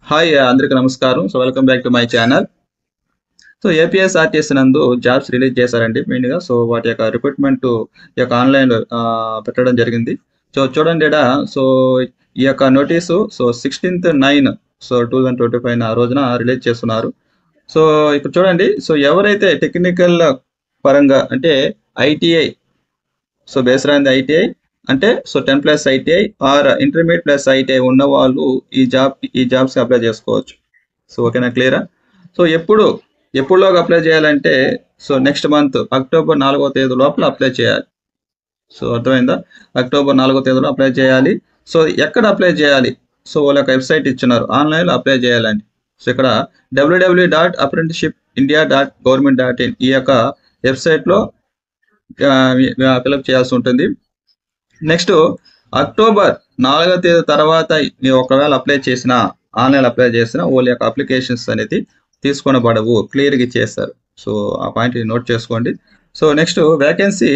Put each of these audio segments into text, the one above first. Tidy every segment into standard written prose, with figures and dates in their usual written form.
Hi అందరికీ నమస్కారం. So welcome back to my channel. So APSRTC నందు జాబ్స్ రిలీజ్ చేశారండి మెయిన్గా. సో వాటి యొక్క రిక్రూట్మెంట్ యొక్క ఆన్లైన్ పెట్టడం జరిగింది. సో చూడండి ఈడ. సో ఈ యొక్క నోటీసు 16/9 2025 రోజున రిలీజ్ చేస్తున్నారు. సో ఇక్కడ చూడండి. సో ఎవరైతే టెక్నికల్ పరంగా అంటే ITI, so based on the ITI అంటే 10+ ITI are intermediate plus ITI ఉన్న వాళ్ళు ఈ జాబ్స్కి అప్లై చేసుకోవచ్చు. సో ఓకేనా, క్లియరా? సో ఎప్పుడులోగా అప్లై చేయాలంటే నెక్స్ట్ మంత్ అక్టోబర్ 4వ తేదీ లోపల అప్లై చేయాలి. సో అర్థమైందా? అక్టోబర్ 4వ తేదీలో అప్లై చేయాలి. సో ఎక్కడ అప్లై చేయాలి? సో వాళ్ళ యొక్క వెబ్సైట్ ఇచ్చినారు, ఆన్లైన్లో అప్లై చేయాలండి. సో ఇక్కడ www.apprenticeshipindia.government.in ఈ యొక్క వెబ్సైట్లో ఫిలప్ చేయాల్సి ఉంటుంది. నెక్స్ట్ అక్టోబర్ 4వ తేదీ తర్వాత ఒకవేళ ఆన్లైన్ అప్లై చేసినా వాళ్ళ యొక్క అప్లికేషన్స్ అనేది తీసుకొనబడవు, క్లియర్గా ఇచ్చేస్తారు. సో ఆ పాయింట్ నోట్ చేసుకోండి. సో నెక్స్ట్ వేకెన్సీ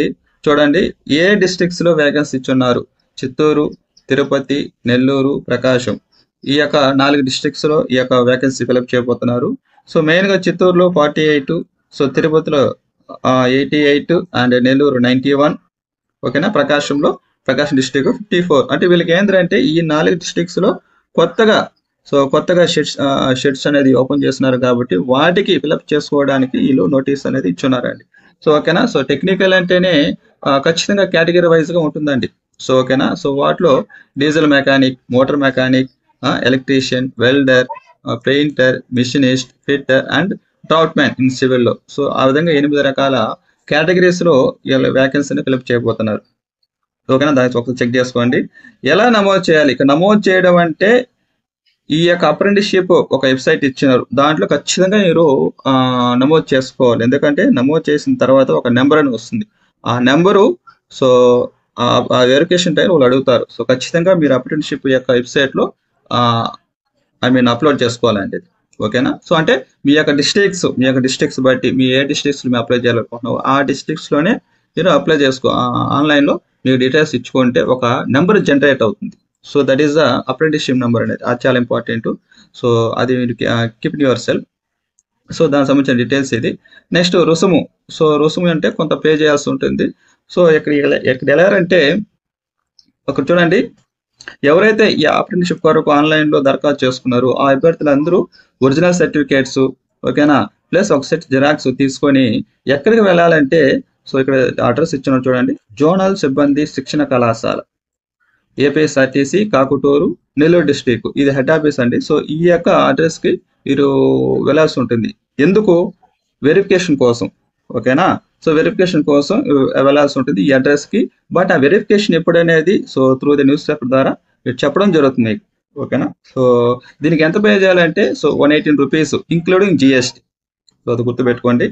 చూడండి. ఏ డిస్ట్రిక్ట్స్లో వేకెన్సీ ఇచ్చున్నారు? చిత్తూరు, తిరుపతి, నెల్లూరు, ప్రకాశం. ఈ యొక్క 4 డిస్ట్రిక్ట్స్లో ఈ యొక్క వేకెన్సీ ఫిలప్ చేయబోతున్నారు. సో మెయిన్గా చిత్తూరులో 48, సో తిరుపతిలో 88 అండ్ నెల్లూరు 91. ఓకేనా? ప్రకాశం డిస్ట్రిక్ట్ 54. అంటే వీళ్ళకి ఏంటంటే ఈ 4 డిస్ట్రిక్ట్స్లో కొత్తగా షెడ్స్ అనేది ఓపెన్ చేస్తున్నారు కాబట్టి వాటికి ఫిలప్ చేసుకోవడానికి వీళ్ళు నోటీస్ అనేది ఇచ్చున్నారండి. సో ఓకేనా? సో టెక్నికల్ అంటేనే ఖచ్చితంగా కేటగిరీ వైజ్గా ఉంటుందండి. సో ఓకేనా? సో వాటిలో diesel mechanic, motor mechanic, electrician, welder, painter, machinist, fitter and draughtsman in సివిల్లో. సో ఆ విధంగా 8 రకాల కేటగిరీస్లో వీళ్ళ వేకెన్సీని ఫిలప్ చేయబోతున్నారు. ఓకేనా? దానికి ఒకసారి చెక్ చేసుకోండి. ఎలా నమోదు చేయాలి? ఇక నమోదు చేయడం అంటే ఈ యొక్క అప్రెంటిస్షిప్ ఒక వెబ్సైట్ ఇచ్చినారు, దాంట్లో ఖచ్చితంగా మీరు నమోదు చేసుకోవాలి. ఎందుకంటే నమోదు చేసిన తర్వాత ఒక నెంబర్ అని వస్తుంది. ఆ నెంబరు ఆ వెరిఫికేషన్ టైం వాళ్ళు అడుగుతారు. సో ఖచ్చితంగా మీరు అప్రెంటిస్షిప్ యొక్క వెబ్సైట్లో అప్లోడ్ చేసుకోవాలండి. ఓకేనా? సో అంటే మీ యొక్క డిస్ట్రిక్ట్స్ బట్టి మీ ఏ డిస్ట్రిక్ట్స్ మీరు అప్లై చేయాలనుకుంటున్నావు ఆ డిస్ట్రిక్ట్స్లోనే మీరు అప్లై ఆన్లైన్లో మీకు డీటెయిల్స్ ఇచ్చుకుంటే ఒక నెంబర్ జనరేట్ అవుతుంది. So that is the apprenticeship number అనేది. అది చాలా ఇంపార్టెంట్. సో అది మీరు keep in your self. So దానికి సంబంధించిన డీటెయిల్స్ ఇది. నెక్స్ట్ రుసుము. సో రుసుము అంటే కొంత పే చేయాల్సి ఉంటుంది. సో ఎక్కడ వెళ్ళారంటే ఒకటి చూడండి. ఎవరైతే ఈ అప్రెంటిస్షిప్ కొరకు ఆన్లైన్లో దరఖాస్తు చేసుకున్నారో ఆ అభ్యర్థులందరూ ఒరిజినల్ సర్టిఫికేట్స్, ఓకేనా, ప్లస్ ఒక సెట్ జిరాక్స్ తీసుకొని ఎక్కడికి వెళ్ళాలంటే సో ఇక్కడ అడ్రస్ ఇచ్చిన చూడండి. జోనల్ సిబ్బంది శిక్షణ కళాశాల, ఏపీఎస్ఆర్టీసీ, కాకుటూరు, నెల్లూరు డిస్ట్రిక్ట్. ఇది హెడ్ ఆఫీస్ అండి. సో ఈ యొక్క అడ్రస్కి మీరు వెళ్ళాల్సి ఉంటుంది. ఎందుకు? వెరిఫికేషన్ కోసం. ఓకేనా? సో వెరిఫికేషన్ కోసం వెళ్ళాల్సి ఉంటుంది ఈ అడ్రస్కి. బట్ ఆ వెరిఫికేషన్ ఎప్పుడనేది త్రూ ది న్యూస్ పేపర్ ద్వారా మీరు చెప్పడం జరుగుతుంది మీకు. ఓకేనా? సో దీనికి ఎంత పే చేయాలంటే 118 రూపీస్ ఇంక్లూడింగ్ జిఎస్టీ. సో అది గుర్తుపెట్టుకోండి.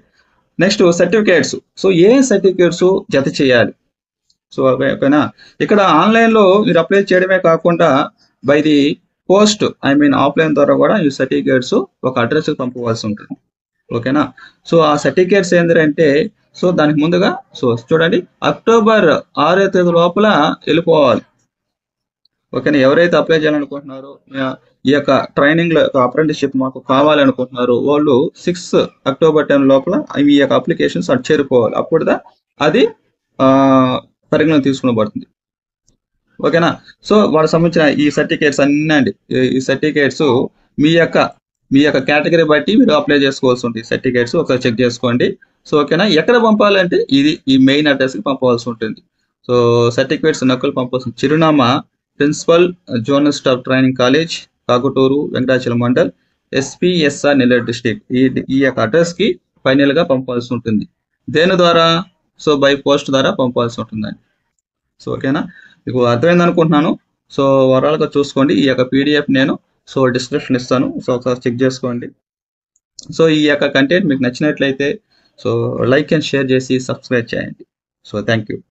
Next certificates. సో ఏ సర్టిఫికేట్స్ జత చేయాలి? సో ఓకేనా? ఇక్కడ ఆన్లైన్లో మీరు అప్లై చేయడమే కాకుండా బై ది పోస్ట్ ఆఫ్లైన్ ద్వారా కూడా ఈ సర్టిఫికేట్స్ ఒక అడ్రస్కి పంపవలసి ఉంటుంది. ఓకేనా? సో ఆ సర్టిఫికేట్స్ ఏంటంటే దానికి ముందుగా చూడండి అక్టోబర్ 6వ తేదీ లోపల వెళ్ళిపోవాలి. ఓకేనా? ఎవరైతే అప్లై చేయాలనుకుంటున్నారో ఈ యొక్క ట్రైనింగ్లో అప్రెంటిస్షిప్ మాకు కావాలనుకుంటున్నారో వాళ్ళు 6 అక్టోబర్ 10 లోపల ఈ యొక్క అప్లికేషన్స్ అటు చేరిపోవాలి. అప్పుడు అది పరిగణన తీసుకునబడుతుంది. ఓకేనా? సో వాటికి సంబంధించిన ఈ సర్టిఫికేట్స్ అన్నీ అండి. ఈ సర్టిఫికేట్స్ మీ యొక్క కేటగిరీ బట్టి మీరు అప్లై చేసుకోవాల్సి ఉంటుంది. సర్టిఫికేట్స్ ఒకసారి చెక్ చేసుకోండి. సో ఓకేనా? ఎక్కడ పంపాలంటే ఈ మెయిన్ అడ్రస్కి పంపవలసి ఉంటుంది. సో సర్టిఫికేట్స్ నకలు పంపాల్సిన చిరునామా principal zonal staff training college, Kakuturu, Venkatachalam mandal, SPSR Nellore district. ఈ యొక్క అడ్రస్కి ఫైనల్గా పంపాల్సి ఉంటుంది. దేని ద్వారా? బై పోస్ట్ ద్వారా పంపాల్సి ఉంటుందండి. సో ఓకేనా? మీకు అర్థమైంది అనుకుంటున్నాను. సో ఓవరాల్గా చూసుకోండి. ఈ యొక్క పీడిఎఫ్ నేను డిస్క్రిప్షన్ ఇస్తాను. సో ఒకసారి చెక్ చేసుకోండి. సో ఈ యొక్క కంటెంట్ మీకు నచ్చినట్లయితే లైక్ అండ్ షేర్ చేసి సబ్స్క్రైబ్ చేయండి. So thank you.